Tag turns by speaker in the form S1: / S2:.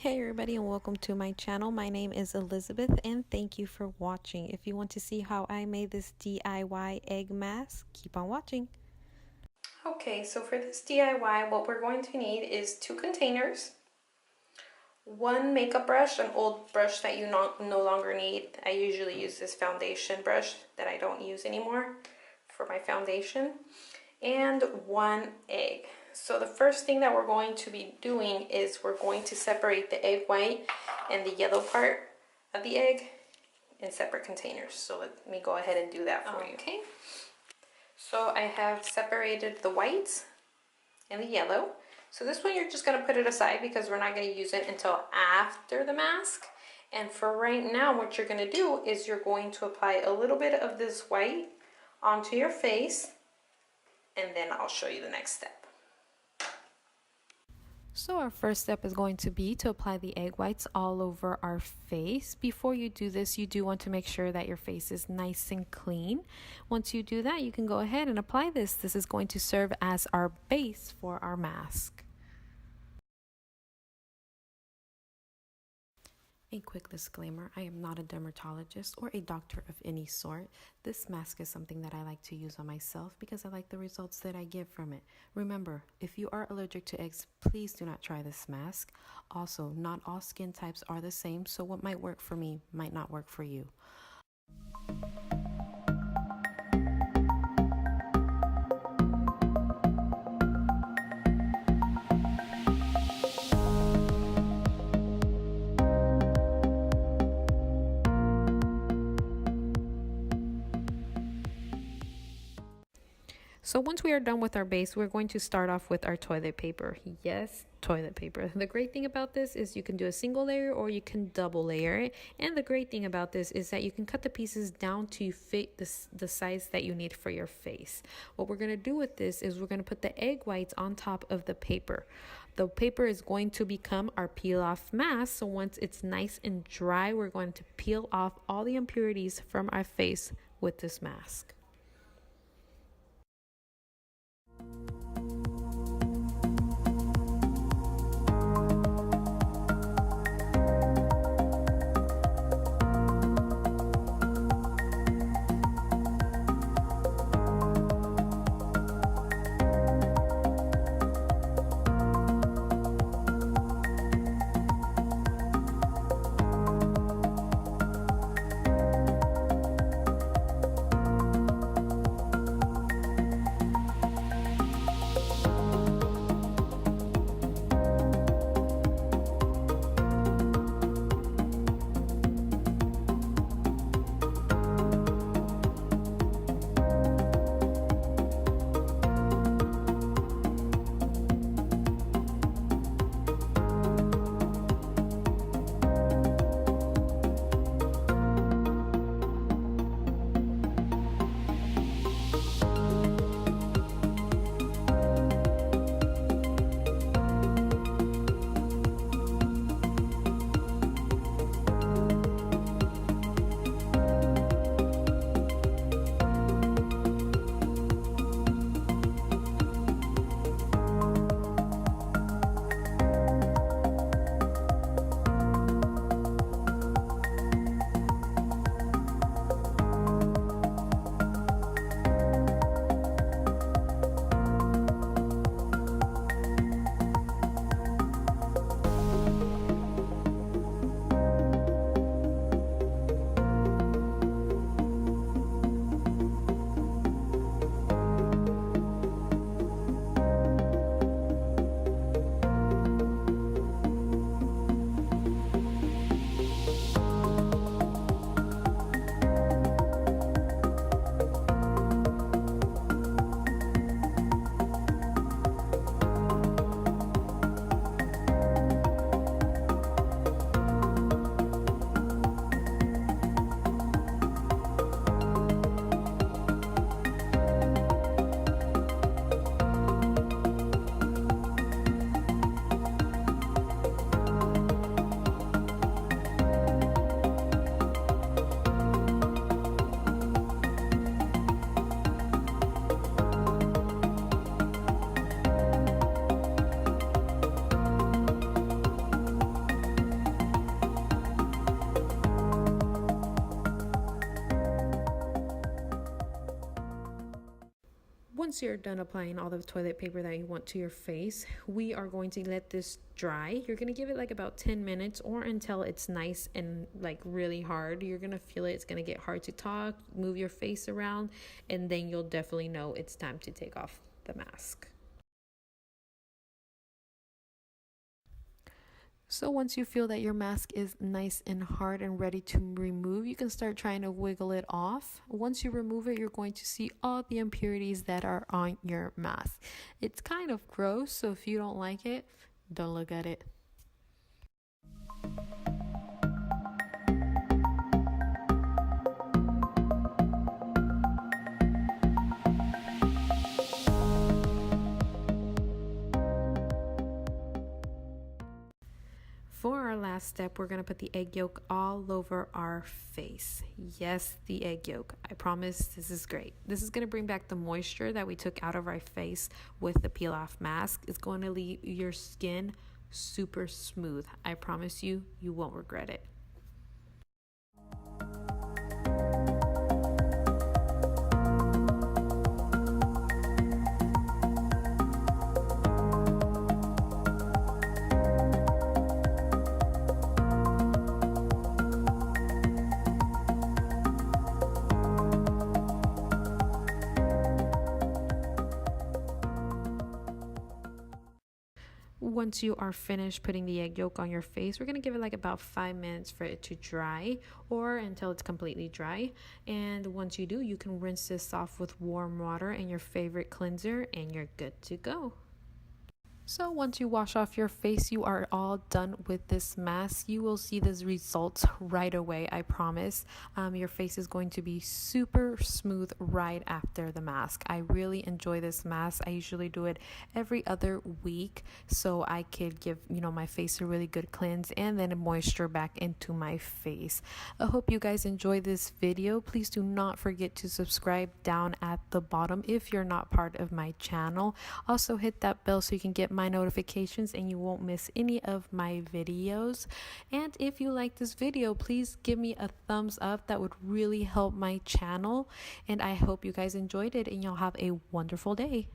S1: Hey everybody, and welcome to my channel. My name is Elizabeth and thank you for watching. If you want to see how I made this DIY egg mask, keep on watching. Okay, so for this DIY, what we're going to need is 2 containers, 1 makeup brush, an old brush that you no longer need. I usually use this foundation brush that I don't use anymore for my foundation, and 1 egg. So the first thing that we're going to be doing is we're going to separate the egg white and the yellow part of the egg in separate containers. So let me go ahead and do that for you. Okay. So I have separated the whites and the yellow. So this one you're just going to put it aside because we're not going to use it until after the mask. And for right now, what you're going to do is you're going to apply a little bit of this white onto your face, and then I'll show you the next step. So our first step is going to be to apply the egg whites all over our face. Before you do this, you do want to make sure that your face is nice and clean. Once you do that, you can go ahead and apply this. This is going to serve as our base for our mask. A quick disclaimer, I am not a dermatologist or a doctor of any sort. This mask is something that I like to use on myself because I like the results that I get from it. Remember, if you are allergic to eggs, please do not try this mask. Also, not all skin types are the same, so what might work for me might not work for you. So once we are done with our base, we're going to start off with our toilet paper. Yes, toilet paper. The great thing about this is you can do a single layer or you can double layer it. And the great thing about this is that you can cut the pieces down to fit the size that you need for your face. What we're going to do with this is we're going to put the egg whites on top of the paper. The paper is going to become our peel off mask. So once it's nice and dry, we're going to peel off all the impurities from our face with this mask. Once you're done applying all the toilet paper that you want to your face, we are going to let this dry. You're going to give it like about 10 minutes or until it's nice and like really hard. You're going to feel it. It's going to get hard to talk, move your face around, and then you'll definitely know it's time to take off the mask. So once you feel that your mask is nice and hard and ready to remove, you can start trying to wiggle it off. Once you remove it, you're going to see all the impurities that are on your mask. It's kind of gross, so if you don't like it, don't look at it. For our last step, we're going to put the egg yolk all over our face. Yes, the egg yolk. I promise this is great. This is going to bring back the moisture that we took out of our face with the peel off mask. It's going to leave your skin super smooth. I promise you, you won't regret it. Once you are finished putting the egg yolk on your face, we're going to give it like about 5 minutes for it to dry or until it's completely dry. And once you do, you can rinse this off with warm water and your favorite cleanser and you're good to go. So once you wash off your face, you are all done with this mask. You will see the results right away, I promise. Your face is going to be super smooth right after the mask. I really enjoy this mask. I usually do it every other week so I could give, my face a really good cleanse and then moisture back into my face. I hope you guys enjoy this video. Please do not forget to subscribe down at the bottom if you're not part of my channel. Also hit that bell so you can get my notifications and you won't miss any of my videos. And if you like this video, please give me a thumbs up. That would really help my channel. And I hope you guys enjoyed it and y'all have a wonderful day.